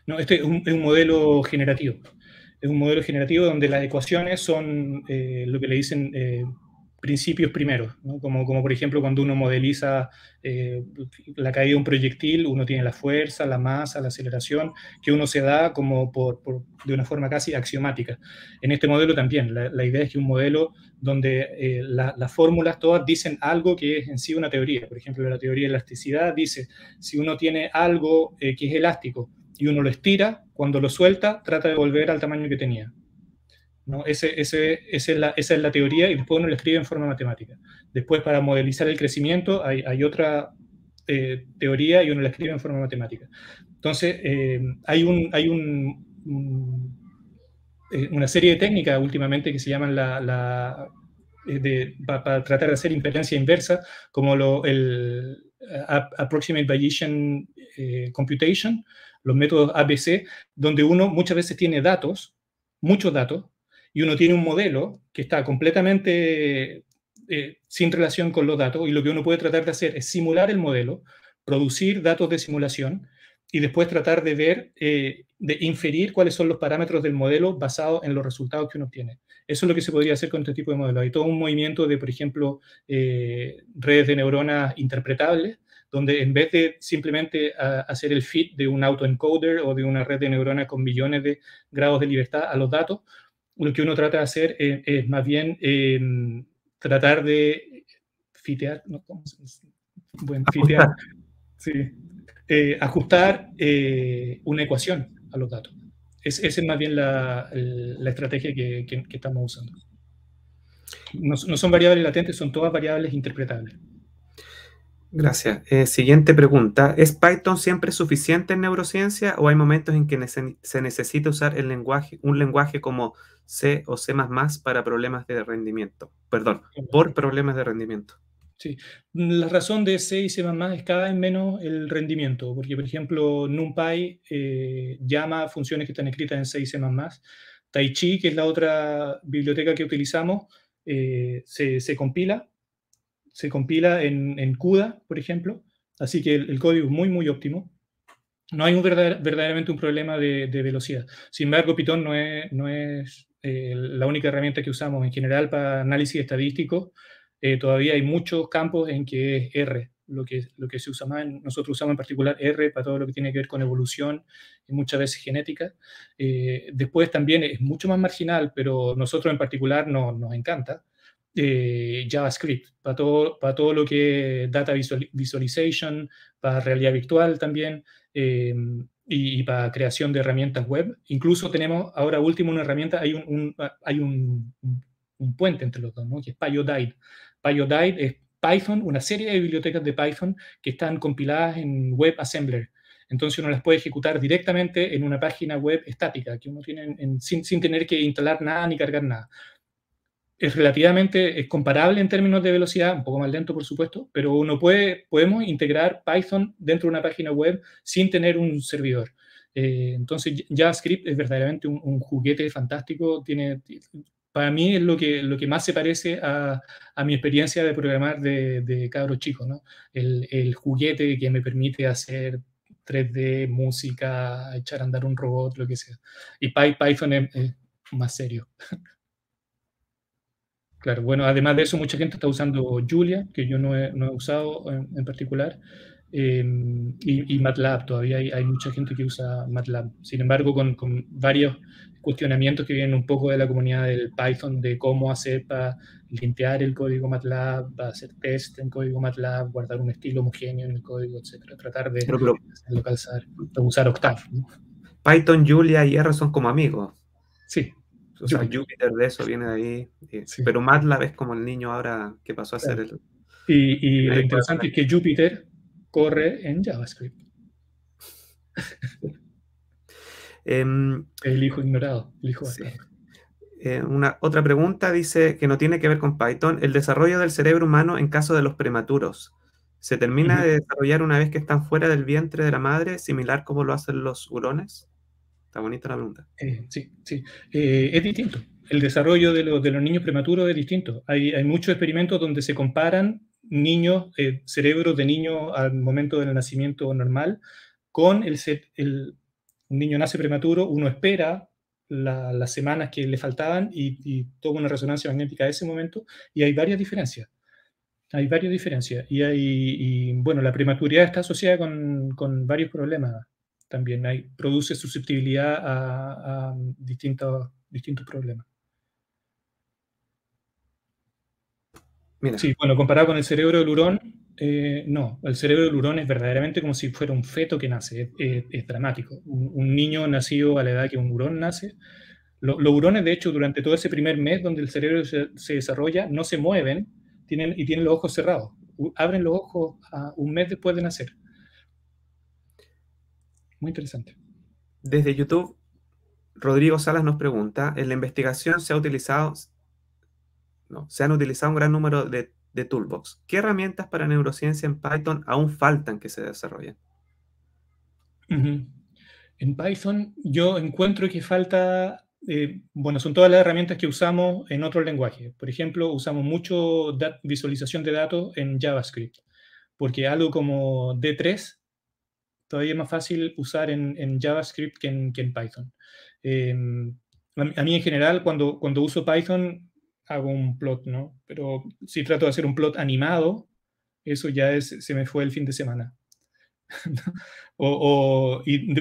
No, este es un modelo generativo. Es un modelo generativo donde las ecuaciones son lo que le dicen principios primeros, ¿no? Como por ejemplo cuando uno modeliza la caída de un proyectil, uno tiene la fuerza, la masa, la aceleración, que uno se da como de una forma casi axiomática. En este modelo también, la idea es que un modelo donde las fórmulas todas dicen algo que es en sí una teoría. Por ejemplo, la teoría de elasticidad dice, si uno tiene algo que es elástico y uno lo estira, cuando lo suelta, trata de volver al tamaño que tenía, ¿no? Esa es la teoría y después uno lo escribe en forma matemática. Después, para modelizar el crecimiento, hay otra teoría y uno la escribe en forma matemática. Entonces, hay una serie de técnicas últimamente que se llaman para tratar de hacer impedancia inversa, como el Approximate Bayesian Computation, los métodos ABC, donde uno muchas veces tiene datos, muchos datos, y uno tiene un modelo que está completamente sin relación con los datos, y lo que uno puede tratar de hacer es simular el modelo, producir datos de simulación, y después tratar de ver, de inferir cuáles son los parámetros del modelo basados en los resultados que uno obtiene. Eso es lo que se podría hacer con este tipo de modelos. Hay todo un movimiento de, por ejemplo, redes de neuronas interpretables, donde en vez de simplemente hacer el fit de un autoencoder o de una red de neuronas con millones de grados de libertad a los datos, lo que uno trata de hacer es más bien tratar de fitear, ¿no? Bueno, fitear, sí, ajustar una ecuación a los datos. Esa es más bien la estrategia que estamos usando. No son variables latentes, son todas variables interpretables. Gracias. Siguiente pregunta. ¿Es Python siempre suficiente en neurociencia o hay momentos en que se necesita usar un lenguaje como C o C++ para problemas de rendimiento? Perdón, por problemas de rendimiento. Sí, la razón de C y C++ es cada vez menos el rendimiento, porque por ejemplo NumPy llama a funciones que están escritas en C y C++. TaiChi, que es la otra biblioteca que utilizamos, se compila en CUDA, por ejemplo, así que el código es muy, muy óptimo. No hay verdaderamente un problema de velocidad. Sin embargo, Python no es la única herramienta que usamos en general para análisis estadístico. Todavía hay muchos campos en que es R, lo que se usa más. Nosotros usamos en particular R para todo lo que tiene que ver con evolución y muchas veces genética. Después también es mucho más marginal, pero nosotros en particular nos encanta. JavaScript, para todo lo que es data visualization, para realidad virtual también, y para creación de herramientas web. Incluso tenemos ahora último una herramienta, hay un puente entre los dos, ¿no? Que es PyODide. PyODide es Python, una serie de bibliotecas de Python que están compiladas en WebAssembler. Entonces uno las puede ejecutar directamente en una página web estática, que uno tiene sin tener que instalar nada ni cargar nada. Es comparable en términos de velocidad, un poco más lento por supuesto, pero podemos integrar Python dentro de una página web sin tener un servidor. Entonces JavaScript es verdaderamente un juguete fantástico, para mí es lo que más se parece a mi experiencia de programar de cabro chico, ¿no? El juguete que me permite hacer 3D, música, echar a andar un robot, lo que sea. Y Python es más serio. Claro, bueno, además de eso, mucha gente está usando Julia, que yo no he usado en particular, y MATLAB. Todavía hay mucha gente que usa MATLAB. Sin embargo, con varios cuestionamientos que vienen un poco de la comunidad del Python, de cómo hacer para limpiar el código MATLAB, para hacer test en código MATLAB, guardar un estilo homogéneo en el código, etcétera. Tratar de Pero hacerlo calzar, de usar Octave, ¿no? Python, Julia y R son como amigos. Sí, O sea, Jupyter. Jupyter de eso viene de ahí. Sí, Pero MATLAB es como el niño ahora que pasó a ser claro. el que Y lo nadie puede interesante poner. es que Jupyter corre en JavaScript. Em, El hijo ignorado, el hijo sí. bastardo. Una otra pregunta dice que no tiene que ver con Python. El desarrollo del cerebro humano en caso de los prematuros. ¿Se termina Ujú. de desarrollar una vez que están fuera del vientre de la madre, similar como lo hacen los hurones? Está bonita la pregunta. Sí, sí. Es distinto. El desarrollo de los niños prematuros es distinto. Hay muchos experimentos donde se comparan niños, cerebros de niños al momento del nacimiento normal, con un niño nace prematuro, uno espera las semanas que le faltaban y toma una resonancia magnética a ese momento, y hay varias diferencias. Hay varias diferencias bueno, la prematuridad está asociada con varios problemas también. Produce susceptibilidad a distintos problemas. Mira, Sí, bueno, comparado con el cerebro del hurón, no, el cerebro del hurón es verdaderamente como si fuera un feto que nace, es dramático. Un niño nacido a la edad que un hurón nace, los hurones, de hecho, durante todo ese primer mes donde el cerebro se desarrolla, no se mueven tienen los ojos cerrados. Abren los ojos un mes después de nacer. Muy interesante. desde YouTube, Rodrigo Salas nos pregunta, en la investigación se han utilizado un gran número de toolbox. ¿Qué herramientas para neurociencia en Python aún faltan que se desarrollen? Ujú. En Python yo encuentro que falta, bueno, son todas las herramientas que usamos en otros lenguajes. Por ejemplo, usamos mucho visualización de datos en JavaScript, porque algo como D3 todavía es más fácil usar en JavaScript que en Python. Eh, a mí en general, cuando uso Python, hago un plot, ¿no? Pero si trato de hacer un plot animado, eso ya se me fue el fin de semana.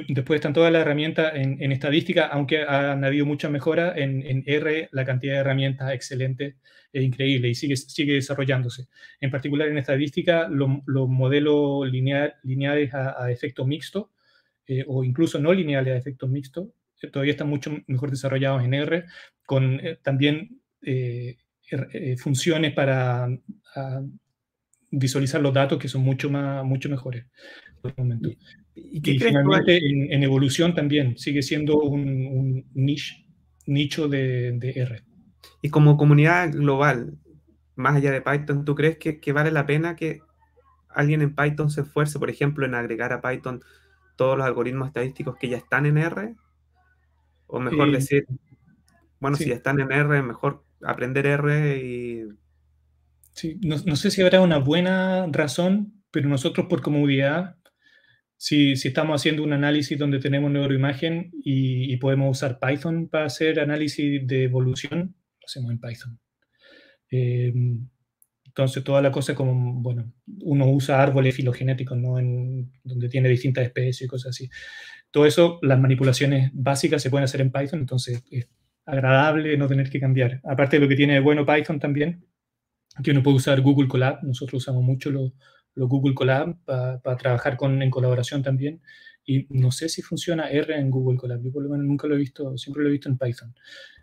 Después están todas las herramientas en estadística, aunque han habido muchas mejoras, en R la cantidad de herramientas excelente es increíble y sigue desarrollándose. En particular en estadística, los modelos lineales a efecto mixto, o incluso no lineales a efecto mixto, todavía están mucho mejor desarrollados en R, con también funciones para visualizar los datos que son mucho mejores por el momento. ¿Y qué Y crees tú? finalmente en evolución también sigue siendo un nicho de R. Y como comunidad global, más allá de Python, ¿tú crees que vale la pena que alguien en Python se esfuerce, por ejemplo, en agregar a Python todos los algoritmos estadísticos que ya están en R? O mejor Eh, decir, bueno, si ya sí, están en R, mejor aprender R y... sí. No sé si habrá una buena razón, pero nosotros por comodidad, si estamos haciendo un análisis donde tenemos neuroimagen y podemos usar Python para hacer análisis de evolución, lo hacemos en Python. Eh, entonces, toda la cosa como, bueno, uno usa árboles filogenéticos, ¿no? Donde tiene distintas especies y cosas así. Todo eso, las manipulaciones básicas se pueden hacer en Python, entonces es agradable no tener que cambiar. Aparte de lo que tiene de bueno Python también, que uno puede usar Google Colab, nosotros usamos mucho los Google Colab para trabajar en colaboración también, y no sé si funciona R en Google Colab, yo por lo menos nunca lo he visto, siempre lo he visto en Python.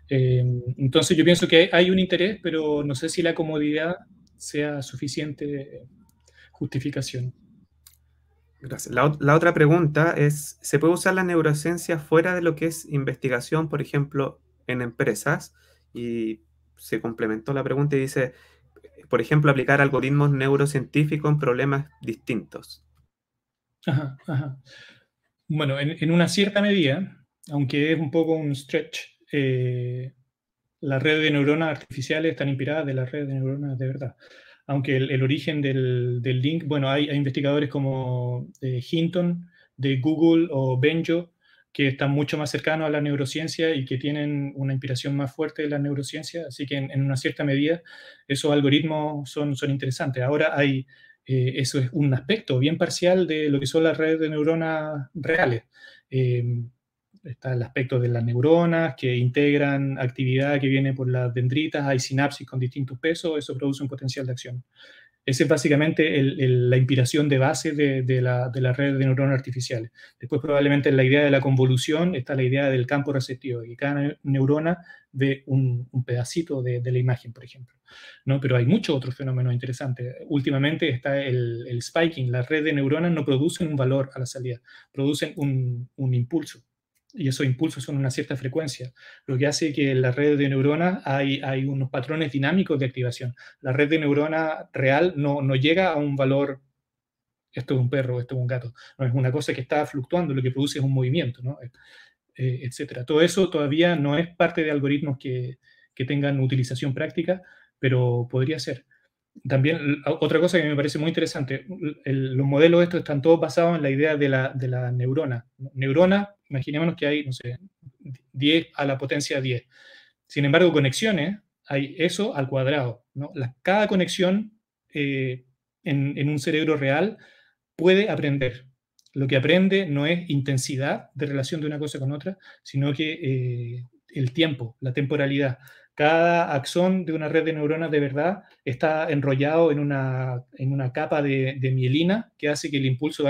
Entonces yo pienso que hay un interés, pero no sé si la comodidad sea suficiente justificación. Gracias. La otra pregunta es, ¿se puede usar la neurociencia fuera de lo que es investigación, por ejemplo, en empresas? Y se complementó la pregunta y dice, por ejemplo, aplicar algoritmos neurocientíficos en problemas distintos. Ajá, ajá. Bueno, en una cierta medida, aunque es un poco un stretch, las redes de neuronas artificiales están inspiradas de las redes de neuronas de verdad. Aunque el origen del link, bueno, hay investigadores como Hinton de Google o Benjo que están mucho más cercanos a la neurociencia y que tienen una inspiración más fuerte de la neurociencia, así que en una cierta medida esos algoritmos son interesantes. Ahora eso es un aspecto bien parcial de lo que son las redes de neuronas reales. Eh, Está el aspecto de las neuronas que integran actividad que viene por las dendritas, hay sinapsis con distintos pesos, eso produce un potencial de acción. Esa es básicamente la inspiración de base de la red de neuronas artificiales. Después probablemente en la idea de la convolución está la idea del campo receptivo, y cada neurona ve un pedacito de la imagen, por ejemplo. ¿No? Pero hay muchos otros fenómenos interesantes. Últimamente está el spiking, las redes de neuronas no producen un valor a la salida, producen un impulso. Y esos impulsos son una cierta frecuencia, lo que hace que en la red de neuronas hay unos patrones dinámicos de activación. La red de neurona real no llega a un valor, esto es un perro, esto es un gato, no es una cosa que está fluctuando, lo que produce es un movimiento, ¿no? Etcétera. Todo eso todavía no es parte de algoritmos que tengan utilización práctica, pero podría ser. También otra cosa que me parece muy interesante, los modelos estos están todos basados en la idea de la neurona. Neurona, imaginémonos que hay, no sé, 10 a la potencia 10. Sin embargo, conexiones, hay eso al cuadrado, ¿no? Cada conexión en un cerebro real puede aprender. Lo que aprende no es intensidad de relación de una cosa con otra, sino que el tiempo, la temporalidad. Cada axón de una red de neuronas de verdad está enrollado en una capa de mielina que hace que el impulso,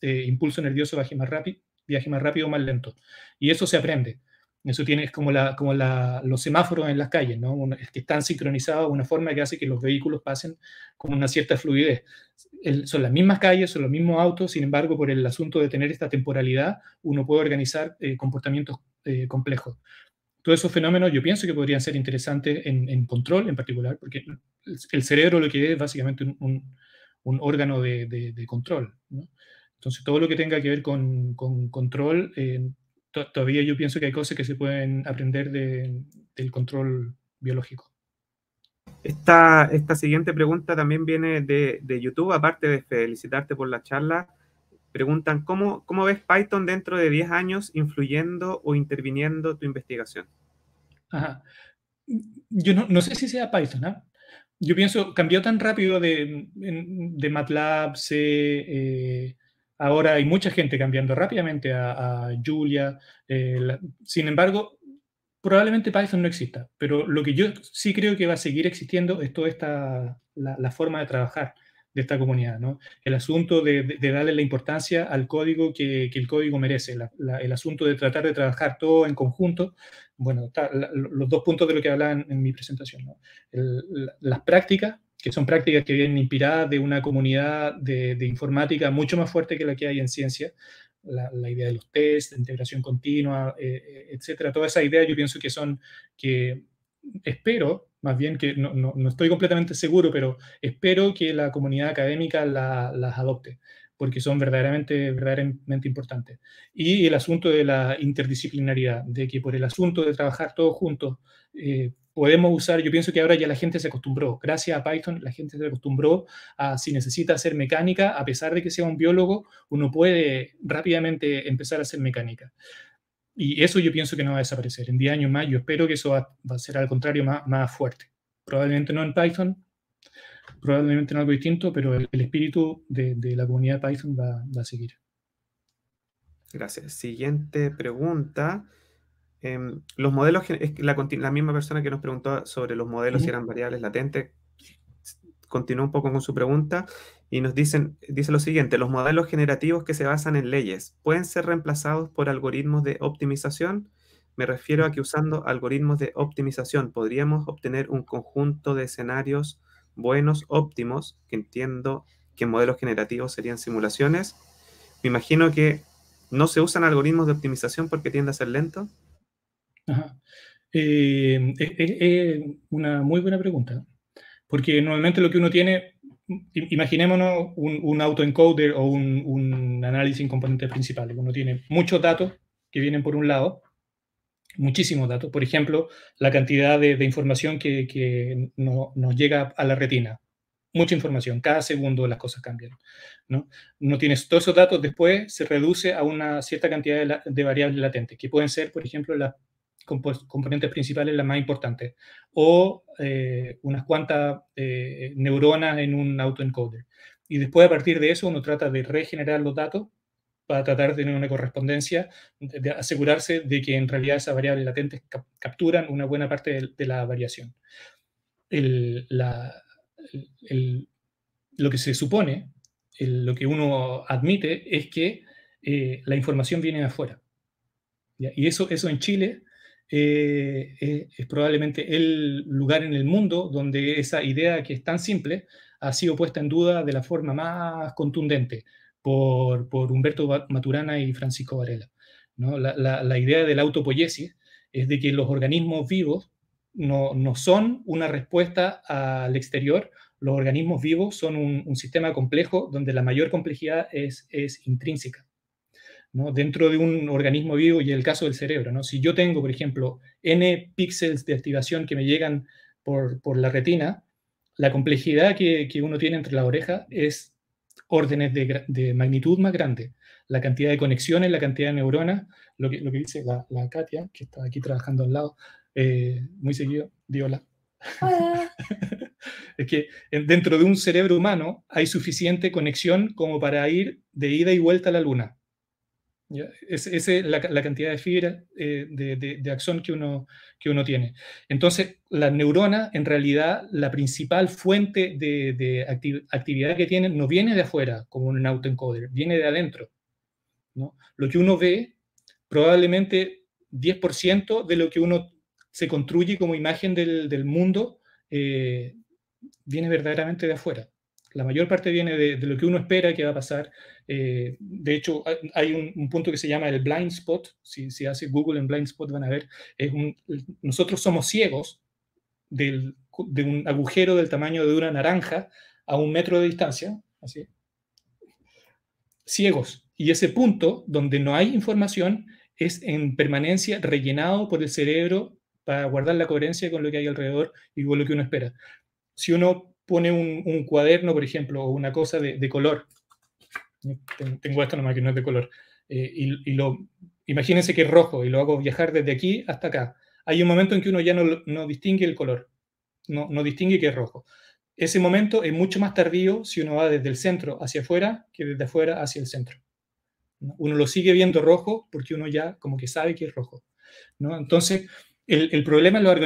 impulso nervioso viaje más rápido o más lento. Y eso se aprende. Eso tiene, es como los semáforos en las calles, ¿no? Es que están sincronizados de una forma que hace que los vehículos pasen con una cierta fluidez. Son las mismas calles, son los mismos autos, sin embargo, por el asunto de tener esta temporalidad, uno puede organizar comportamientos complejos. Todos esos fenómenos yo pienso que podrían ser interesantes en control en particular, porque el cerebro lo que es básicamente un órgano de control, ¿no? Entonces, todo lo que tenga que ver con control, todavía yo pienso que hay cosas que se pueden aprender del control biológico. Esta siguiente pregunta también viene de YouTube, aparte de felicitarte por la charla. Preguntan, ¿cómo ves Python dentro de 10 años influyendo o interviniendo tu investigación? Ajá. Yo no sé si sea Python, ¿eh? Yo pienso, cambió tan rápido de MATLAB, C, ahora hay mucha gente cambiando rápidamente a Julia. Sin embargo, probablemente Python no exista, pero lo que yo sí creo que va a seguir existiendo es toda la forma de trabajar de esta comunidad, ¿no? El asunto de darle la importancia al código que el código merece, el asunto de tratar de trabajar todo en conjunto. Bueno, los dos puntos de lo que hablaba en mi presentación, ¿no? Las prácticas que son prácticas que vienen inspiradas de una comunidad de informática mucho más fuerte que la que hay en ciencia. La idea de los tests, de integración continua, etcétera. Toda esa idea yo pienso que son, que espero, más bien que no estoy completamente seguro, pero espero que la comunidad académica las adopte, porque son verdaderamente importantes. Y el asunto de la interdisciplinaridad, de que por el asunto de trabajar todos juntos, podemos usar, yo pienso que ahora ya la gente se acostumbró, gracias a Python la gente se acostumbró a, si necesita hacer mecánica, a pesar de que sea un biólogo, uno puede rápidamente empezar a hacer mecánica. Y eso yo pienso que no va a desaparecer. En 10 años más yo espero que eso va a ser al contrario más fuerte. Probablemente no en Python, probablemente en algo distinto, pero el espíritu de la comunidad de Python va a seguir. Gracias. Siguiente pregunta. Los modelos, es la misma persona que nos preguntó sobre los modelos si eran variables latentes, continúa un poco con su pregunta y dice lo siguiente: los modelos generativos que se basan en leyes, ¿pueden ser reemplazados por algoritmos de optimización? Me refiero a que usando algoritmos de optimización podríamos obtener un conjunto de escenarios buenos, óptimos, que entiendo que en modelos generativos serían simulaciones. Me imagino que no se usan algoritmos de optimización porque tiende a ser lento. Ajá. Una muy buena pregunta, porque normalmente lo que uno tiene, imaginémonos un autoencoder o un análisis en componentes principales. Uno tiene muchos datos que vienen por un lado, muchísimos datos, por ejemplo, la cantidad de información que nos llega a la retina. Mucha información, cada segundo las cosas cambian, ¿no? No tienes todos esos datos, después se reduce a una cierta cantidad de variables latentes, que pueden ser, por ejemplo, las componentes principales, las más importantes, o unas cuantas neuronas en un autoencoder. Y después, a partir de eso, uno trata de regenerar los datos para tratar de tener una correspondencia, de asegurarse de que en realidad esas variables latentes capturan una buena parte de la variación. Lo que se supone, lo que uno admite, es que la información viene de afuera. ¿Ya? Y eso en Chile es probablemente el lugar en el mundo donde esa idea que es tan simple ha sido puesta en duda de la forma más contundente por Humberto Maturana y Francisco Varela, ¿no? La idea de la autopoiesis es de que los organismos vivos no son una respuesta al exterior. Los organismos vivos son un sistema complejo donde la mayor complejidad es intrínseca, ¿no? Dentro de un organismo vivo, y el caso del cerebro, ¿no? Si yo tengo, por ejemplo, n píxeles de activación que me llegan por la retina, la complejidad que uno tiene entre las orejas es órdenes de magnitud más grande. La cantidad de conexiones, la cantidad de neuronas, lo que dice la Katia, que está aquí trabajando al lado, muy seguido, di hola. Es que dentro de un cerebro humano hay suficiente conexión como para ir de ida y vuelta a la luna. Esa es la cantidad de fibras de axón que uno tiene. Entonces, las neuronas, en realidad, la principal fuente de actividad que tienen no viene de afuera, como un autoencoder, viene de adentro, ¿no? Lo que uno ve, probablemente 10% de lo que uno se construye como imagen del mundo viene verdaderamente de afuera. La mayor parte viene de lo que uno espera que va a pasar. De hecho, hay un punto que se llama el blind spot. Si hace Google en blind spot van a ver. Nosotros somos ciegos de un agujero del tamaño de una naranja a 1 metro de distancia. Así. Ciegos. Y ese punto donde no hay información es en permanencia rellenado por el cerebro para guardar la coherencia con lo que hay alrededor y con lo que uno espera. Si uno pone un cuaderno, por ejemplo, o una cosa de color, tengo esto nomás que no es de color, imagínense que es rojo y lo hago viajar desde aquí hasta acá. Hay un momento en que uno ya no distingue el color, no distingue que es rojo. Ese momento es mucho más tardío si uno va desde el centro hacia afuera que desde afuera hacia el centro. Uno lo sigue viendo rojo porque uno ya como que sabe que es rojo, ¿no? Entonces, el problema en los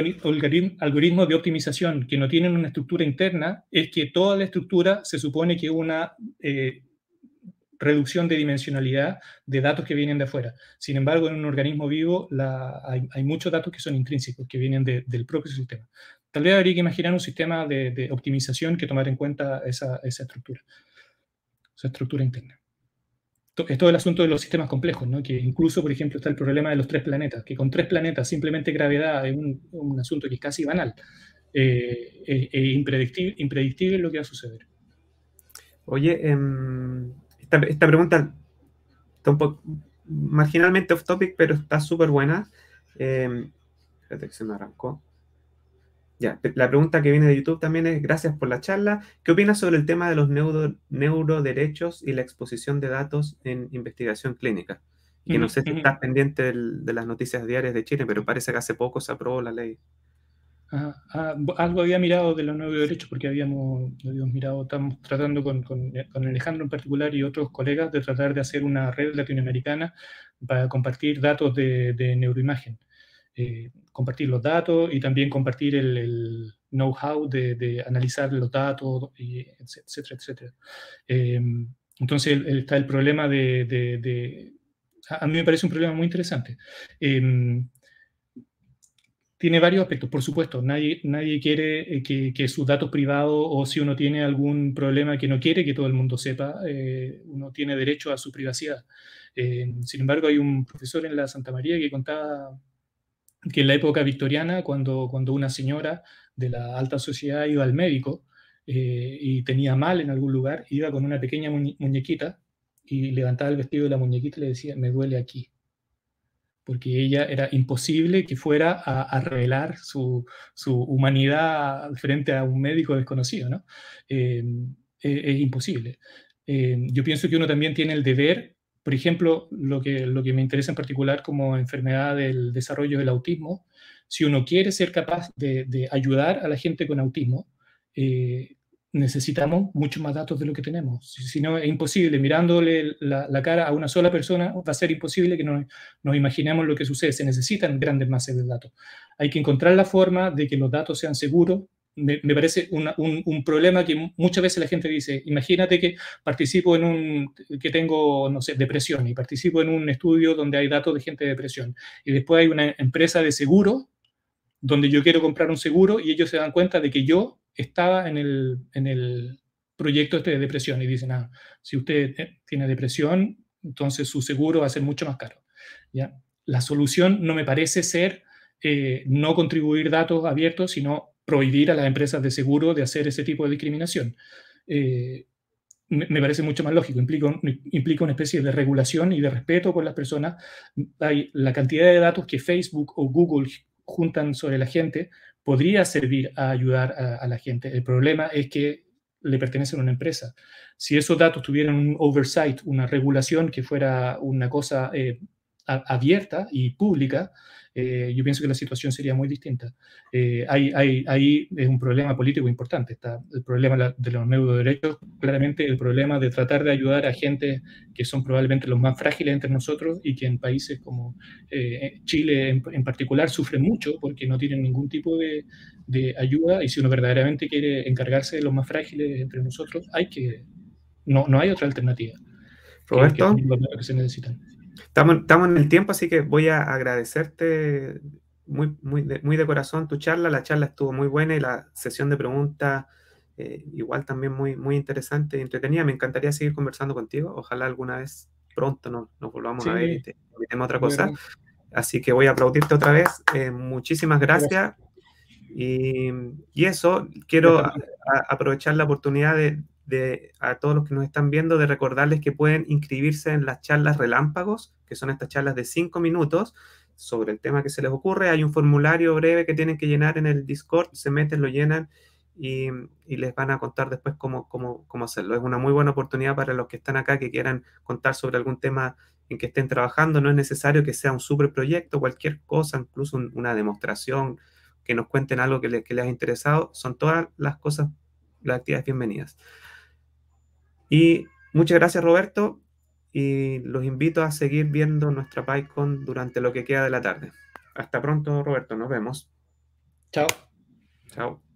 algoritmos de optimización que no tienen una estructura interna es que toda la estructura se supone que una reducción de dimensionalidad de datos que vienen de afuera. Sin embargo, en un organismo vivo hay muchos datos que son intrínsecos, que vienen del propio sistema. Tal vez habría que imaginar un sistema de optimización que tomara en cuenta esa estructura interna. Es todo el asunto de los sistemas complejos, ¿no? Que incluso, por ejemplo, está el problema de los 3 planetas, que con 3 planetas simplemente gravedad es un asunto que es casi banal. Es impredictible lo que va a suceder. Oye, esta pregunta está un poco marginalmente off topic, pero está súper buena. Espérate que se me arrancó. Ya, la pregunta que viene de YouTube también es, gracias por la charla. ¿Qué opinas sobre el tema de los neuroderechos y la exposición de datos en investigación clínica? Y que no sé si estás pendiente de las noticias diarias de Chile, pero parece que hace poco se aprobó la ley. Algo había mirado de los nuevos derechos porque habíamos mirado, estamos tratando con Alejandro en particular y otros colegas de tratar de hacer una red latinoamericana para compartir datos de neuroimagen. Compartir los datos y también compartir el know-how de analizar los datos, etcétera, etcétera. Entonces está el problema a mí me parece un problema muy interesante. Tiene varios aspectos, por supuesto. Nadie quiere que sus datos privados, o si uno tiene algún problema que no quiere que todo el mundo sepa, uno tiene derecho a su privacidad. Sin embargo, hay un profesor en la Santa María que contaba que en la época victoriana, cuando una señora de la alta sociedad iba al médico y tenía mal en algún lugar, iba con una pequeña muñequita y levantaba el vestido de la muñequita y le decía, me duele aquí. Porque ella era imposible que fuera a revelar su humanidad frente a un médico desconocido, ¿no? Es imposible. Yo pienso que uno también tiene el deber, por ejemplo, lo que me interesa en particular como enfermedad del desarrollo del autismo, si uno quiere ser capaz de ayudar a la gente con autismo, necesitamos muchos más datos de lo que tenemos. Si no, es imposible. Mirándole la cara a una sola persona, va a ser imposible que nos imaginemos lo que sucede. Se necesitan grandes masas de datos. Hay que encontrar la forma de que los datos sean seguros. Me parece un problema que muchas veces la gente dice, imagínate que participo que tengo, no sé, depresión, y participo en un estudio donde hay datos de gente de depresión, y después hay una empresa de seguro donde yo quiero comprar un seguro y ellos se dan cuenta de que yo estaba en el proyecto este de depresión y dicen, si usted tiene depresión, entonces su seguro va a ser mucho más caro. ¿Ya? La solución no me parece ser no contribuir datos abiertos, sino prohibir a las empresas de seguro de hacer ese tipo de discriminación. Me parece mucho más lógico, implica una especie de regulación y de respeto por las personas. Hay la cantidad de datos que Facebook o Google juntan sobre la gente podría servir a ayudar a la gente. El problema es que le pertenecen a una empresa. Si esos datos tuvieran un oversight, una regulación que fuera una cosa abierta y pública, yo pienso que la situación sería muy distinta. Ahí es un problema político importante. Está el problema de los neuroderechos, claramente el problema de tratar de ayudar a gente que son probablemente los más frágiles entre nosotros y que en países como Chile en particular sufren mucho porque no tienen ningún tipo de ayuda, y si uno verdaderamente quiere encargarse de los más frágiles entre nosotros, no hay otra alternativa Roberto, que se necesitan. Estamos en el tiempo, así que voy a agradecerte muy de corazón tu charla. La charla estuvo muy buena y la sesión de preguntas igual también muy interesante y entretenida. Me encantaría seguir conversando contigo. Ojalá alguna vez pronto nos volvamos a ver y te invitemos a otra cosa. Así que voy a aplaudirte otra vez. Muchísimas gracias. Y eso, quiero aprovechar la oportunidad a todos los que nos están viendo, de recordarles que pueden inscribirse en las charlas relámpagos, que son estas charlas de 5 minutos sobre el tema que se les ocurre. Hay un formulario breve que tienen que llenar en el Discord, se meten, lo llenan y les van a contar después cómo hacerlo. Es una muy buena oportunidad para los que están acá, que quieran contar sobre algún tema en que estén trabajando. No es necesario que sea un super proyecto, cualquier cosa, incluso una demostración, que nos cuenten algo que les haya interesado. Son todas las cosas, las actividades bienvenidas. Y muchas gracias, Roberto, y los invito a seguir viendo nuestra PyCon durante lo que queda de la tarde. Hasta pronto, Roberto, nos vemos. Chao. Chao.